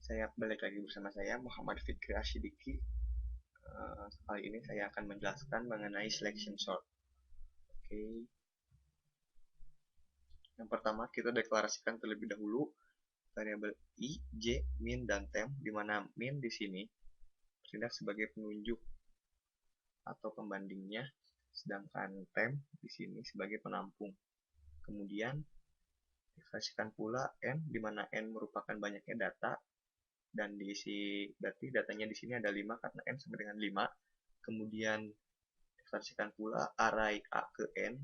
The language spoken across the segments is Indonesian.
Saya balik lagi bersama saya Muhammad Fikri Asyidiki. Kali ini saya akan menjelaskan mengenai selection sort. Oke. Yang pertama kita deklarasikan terlebih dahulu variabel i, j, min, dan temp, di mana min di sini bertindak sebagai penunjuk atau pembandingnya, sedangkan temp di sini sebagai penampung. Kemudian deklarasikan pula n, di mana n merupakan banyaknya data dan diisi, berarti datanya di sini ada 5 karena n sama dengan 5. Kemudian deklarasikan pula array a ke n,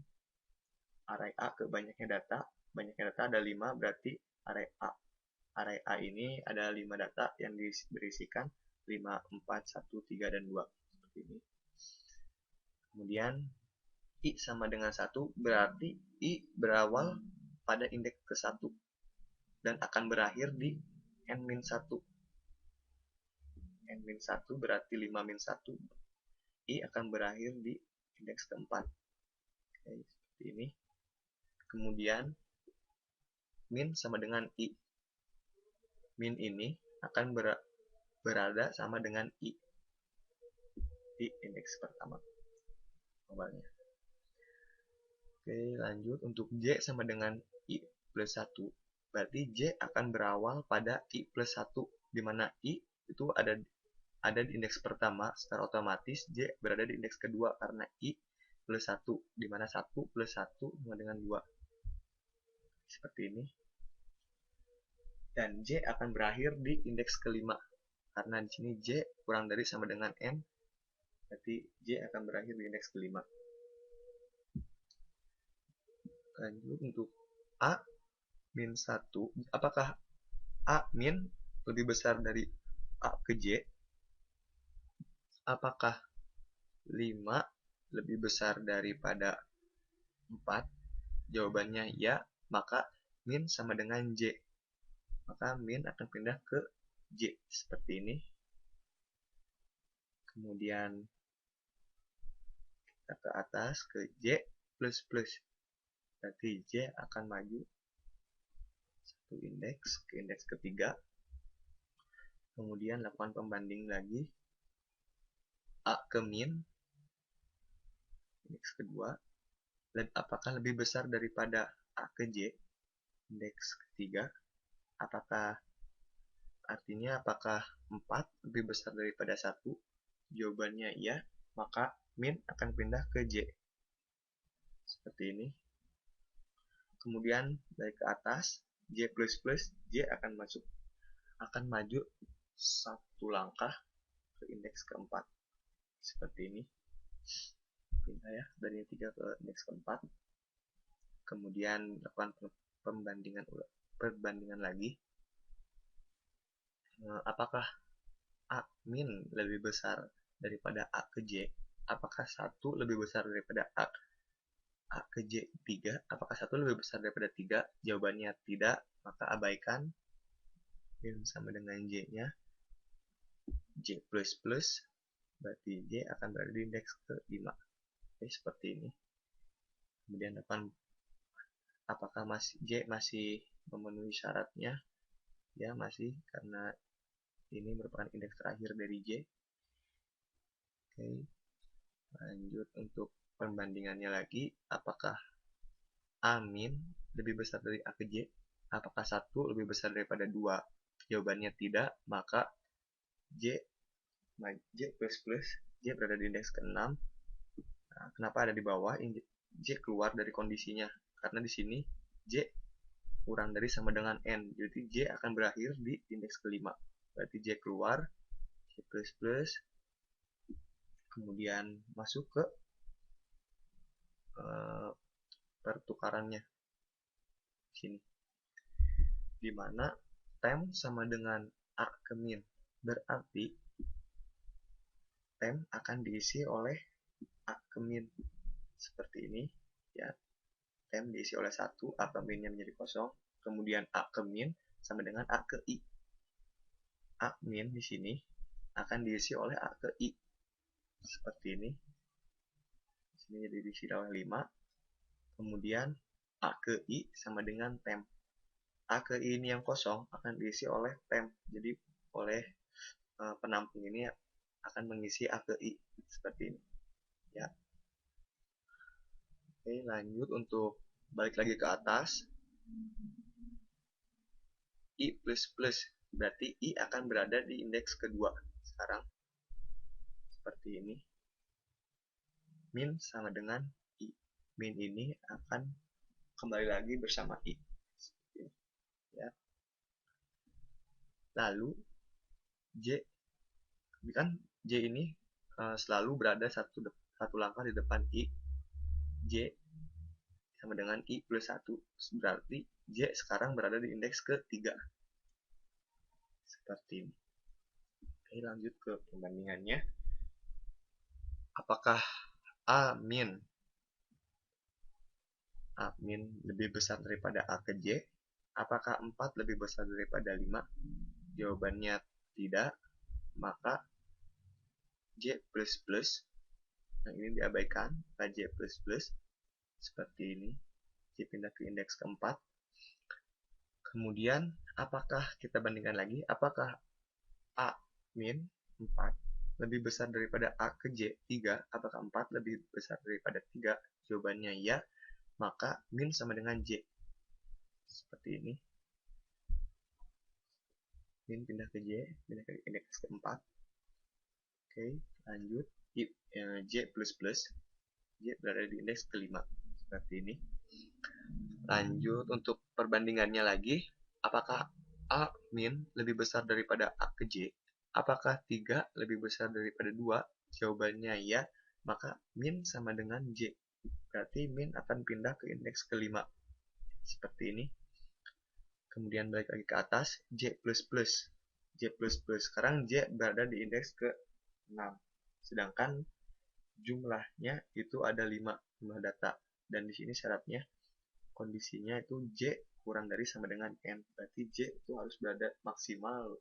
array a ke banyaknya data ada 5, berarti array a ini ada 5 data yang berisikan 5, 4, 1, 3, dan 2 seperti ini. Kemudian i sama dengan 1, berarti i berawal pada indeks ke 1 dan akan berakhir di n-1. n-1 berarti 5-1, i akan berakhir di indeks keempat. Oke, seperti ini. Kemudian min sama dengan i. Min ini akan berada sama dengan i di indeks pertama awalnya. Oke, lanjut. Untuk j sama dengan i plus 1, berarti j akan berawal pada i plus 1, di mana i itu ada di indeks pertama. Secara otomatis j berada di indeks kedua karena i plus 1, di mana 1 plus 1 sama dengan 2. Seperti ini. Dan j akan berakhir di indeks kelima. Karena di sini j kurang dari sama dengan n, berarti j akan berakhir di indeks kelima. Lanjut untuk a min 1, apakah a min lebih besar dari a ke j? Apakah 5 lebih besar daripada 4? Jawabannya ya, maka min sama dengan j. Maka min akan pindah ke j seperti ini. Kemudian kita ke atas ke j plus plus. Berarti j akan maju satu indeks ke indeks ketiga. Kemudian lakukan pembanding lagi a ke min indeks kedua. Dan apakah lebih besar daripada a ke j indeks ketiga? Apakah 4 lebih besar daripada 1? Jawabannya iya, maka min akan pindah ke j. Seperti ini. Kemudian dari ke atas, j plus plus, j akan maju satu langkah ke indeks keempat. Seperti ini. Pindah ya, dari 3 ke indeks keempat. Kemudian lakukan perbandingan lagi. Apakah a min lebih besar daripada a ke j? Apakah 1 lebih besar daripada a ke j 3? Apakah 1 lebih besar daripada 3? Jawabannya tidak, maka abaikan. Min sama dengan j-nya j plus plus, berarti j akan berada di indeks ke 5. Oke, seperti ini. Kemudian apakah j masih memenuhi syaratnya? Ya, masih, karena ini merupakan indeks terakhir dari j. Oke, lanjut untuk perbandingannya lagi. Apakah a min lebih besar dari a ke j? Apakah 1 lebih besar daripada 2? Jawabannya tidak, maka j plus plus, j berada di indeks ke-6. Nah, kenapa ada di bawah? J keluar dari kondisinya, karena di sini j kurang dari sama dengan n, jadi j akan berakhir di indeks kelima. Berarti j keluar, j plus plus, kemudian masuk ke pertukarannya sini, dimana temp sama dengan a ke min, berarti temp akan diisi oleh a ke min seperti ini ya. Temp diisi oleh 1, a ke minnya menjadi kosong, kemudian a ke min sama dengan a ke i. A min di sini akan diisi oleh a ke i seperti ini. Di sini jadi diisi oleh 5. Kemudian a ke i sama dengan temp. A ke I ini yang kosong akan diisi oleh temp. Jadi oleh penampung ini akan mengisi A ke I seperti ini. Ya. Oke, lanjut untuk balik lagi ke atas. I plus plus, berarti I akan berada di indeks kedua. Sekarang seperti ini. Min sama dengan I. Min ini akan kembali lagi bersama I. Ya. Lalu J, kan J ini selalu berada satu langkah di depan I. J sama dengan I plus 1. Berarti J sekarang berada di indeks ketiga. Seperti ini. Oke, lanjut ke perbandingannya. Apakah A min lebih besar daripada A ke J? Apakah 4 lebih besar daripada 5? Jawabannya tidak. Maka J plus plus, yang ini diabaikan, J plus plus, seperti ini. J pindah ke indeks keempat. Kemudian, apakah kita bandingkan lagi, apakah A min 4 lebih besar daripada A ke J 3? Apakah 4 lebih besar daripada 3? Jawabannya ya. Maka min sama dengan J. Seperti ini. Min pindah ke J, pindah ke indeks keempat. Oke, lanjut. J plus plus. J berada di indeks kelima. Seperti ini. Lanjut untuk perbandingannya lagi. Apakah A min lebih besar daripada A ke J? Apakah 3 lebih besar daripada 2? Jawabannya ya. Maka min sama dengan J. Berarti min akan pindah ke indeks kelima. Seperti ini. Kemudian balik lagi ke atas. J plus plus. J plus plus. Sekarang J berada di indeks ke-6. Sedangkan jumlahnya itu ada 5 jumlah data. Dan di sini syaratnya kondisinya itu J kurang dari sama dengan N. Berarti J itu harus berada maksimal.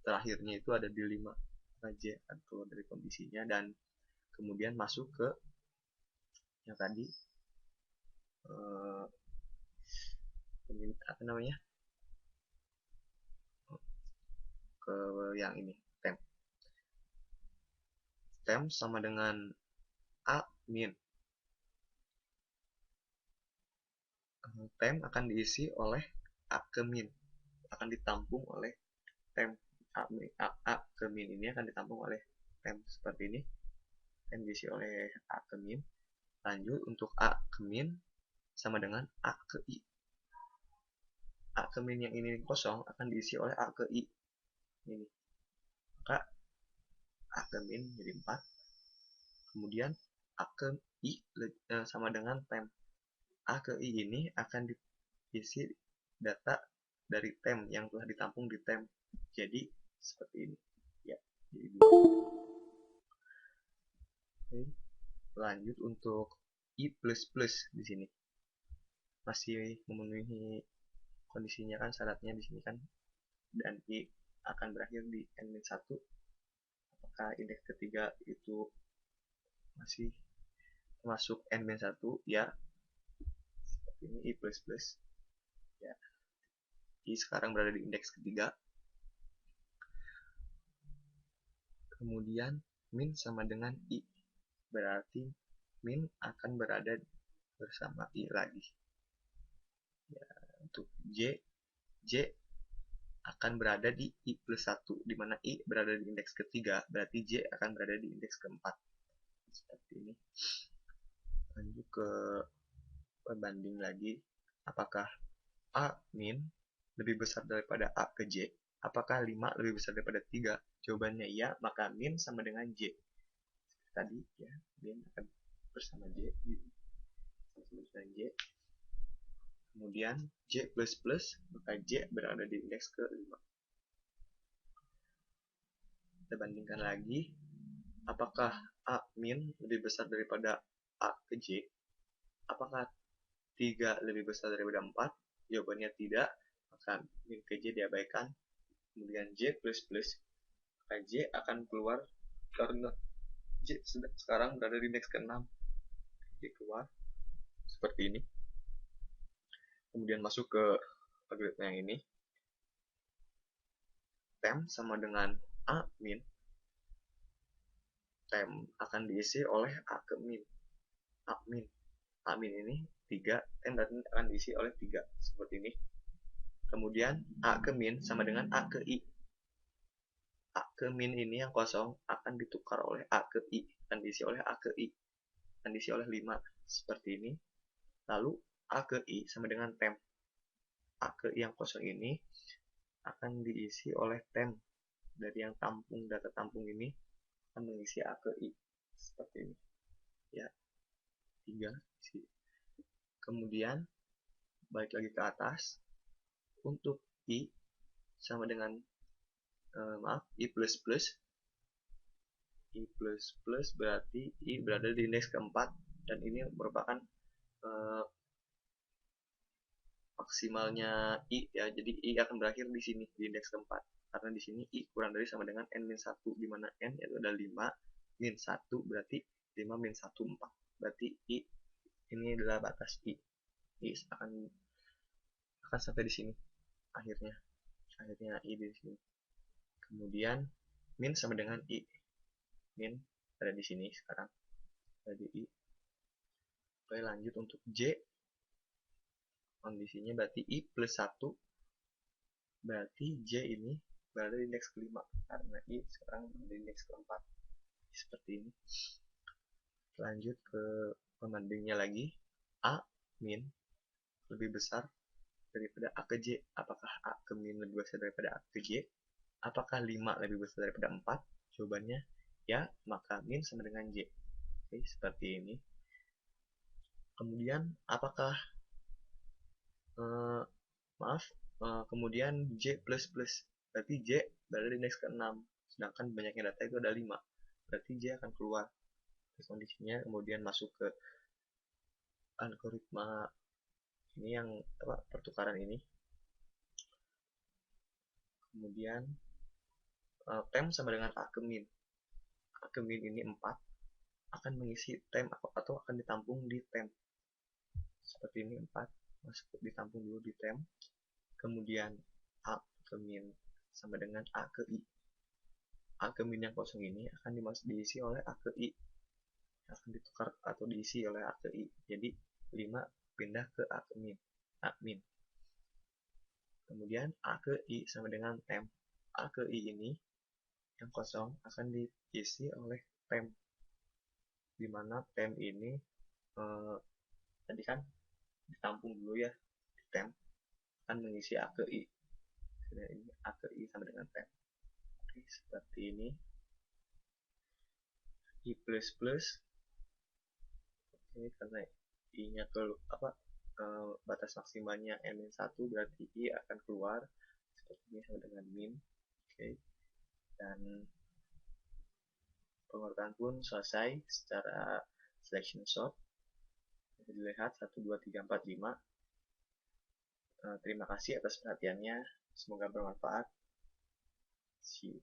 Terakhirnya itu ada di 5. Nah, J atau dari kondisinya. Dan kemudian masuk ke yang tadi. Apa namanya? Ke yang ini. Temp. Temp sama dengan A min. Temp akan diisi oleh A ke min. Akan ditampung oleh temp. A ke min ini akan ditampung oleh temp seperti ini. Temp diisi oleh A ke min. Lanjut untuk A ke min sama dengan A ke I. A ke min yang ini kosong akan diisi oleh A ke I. Ini. Maka A ke min jadi 4. Kemudian A ke I sama dengan temp. A ke I ini akan diisi data dari temp yang telah ditampung di temp. Jadi seperti ini. Ya, jadi Oke. Lanjut untuk I plus plus di sini. Masih memenuhi kondisinya kan, syaratnya di sini kan, dan I akan berakhir di N-1. Apakah indeks ketiga itu masih termasuk N-1? Ya, seperti ini I plus plus. Ya, I sekarang berada di indeks ketiga. Kemudian min sama dengan I, berarti min akan berada bersama I lagi. Ya, untuk J akan berada di I plus 1, di mana I berada di indeks ketiga, berarti J akan berada di indeks keempat. Seperti ini. Lanjut ke perbanding lagi. Apakah A min lebih besar daripada A ke J? Apakah 5 lebih besar daripada 3? Jawabannya ya, maka min sama dengan J. Tadi ya, min akan bersama J. Sama J. Kemudian J plus plus, maka J berada di indeks ke-5. Kita bandingkan lagi. Apakah A min lebih besar daripada A ke J? Apakah 3 lebih besar daripada 4? Jawabannya tidak, maka min ke J diabaikan. Kemudian J plus plus, maka J akan keluar karena J sekarang berada di indeks ke-6. J keluar seperti ini. Kemudian masuk ke algoritma yang ini, temp sama dengan A min, temp akan diisi oleh A ke min, A min. A min ini 3, temp berarti akan diisi oleh 3, seperti ini. Kemudian A ke min sama dengan A ke I. A ke min ini yang kosong akan ditukar oleh A ke I, akan diisi oleh A ke I, akan diisi oleh 5, seperti ini. Lalu A ke I sama dengan temp. A ke I yang kosong ini akan diisi oleh temp dari yang tampung, data tampung ini akan mengisi A ke I, seperti ini. Ya, 3 isi. Kemudian balik lagi ke atas, untuk I sama dengan I plus plus, I plus plus berarti I berada di indeks keempat, dan ini merupakan maksimalnya I ya, jadi I akan berakhir di sini di indeks keempat, karena di sini I kurang dari sama dengan n-1, di mana n itu ada 5, min 1 berarti 5 min 1 4, berarti I ini adalah batas I akan sampai di sini akhirnya I di sini. Kemudian min sama dengan I, min ada di sini sekarang, ada di I. Oke, lanjut untuk J, kondisinya berarti I plus 1, berarti J ini berada di indeks kelima, karena I sekarang di indeks keempat, seperti ini. Lanjut ke pembandingnya lagi, A min lebih besar daripada A ke J. Apakah A ke min lebih besar daripada A ke J? Apakah 5 lebih besar daripada 4? Jawabannya ya, maka min sama dengan J. Oke, seperti ini. Kemudian apakah kemudian J plus plus, berarti J berada di indeks ke-6, sedangkan banyaknya data itu ada 5, berarti J akan keluar. Kondisinya kemudian masuk ke algoritma ini yang pertukaran ini. Kemudian temp sama dengan A ke min. A ke min ini 4 akan mengisi temp atau akan ditampung di temp, seperti ini. 4 masuk ditampung dulu di temp. Kemudian A ke min sama dengan A ke I. A ke min yang kosong ini akan diisi oleh A ke I, akan ditukar atau diisi oleh A ke I. Jadi 5 pindah ke A ke min, A min. Kemudian A ke I sama dengan temp. A ke I ini yang kosong akan diisi oleh temp, dimana temp ini tadi kan ditampung dulu ya di temp, akan mengisi A ke I. Jadi ini A ke I sama dengan temp. Oke, seperti ini. I plus plus, ini karena I nya ke batas maksimalnya n-1, berarti I akan keluar seperti ini sama dengan min. Oke, dan pengurutan pun selesai secara selection sort. Bisa dilihat 1, 2, 3, 4, 5. Terima kasih atas perhatiannya, semoga bermanfaat. See you.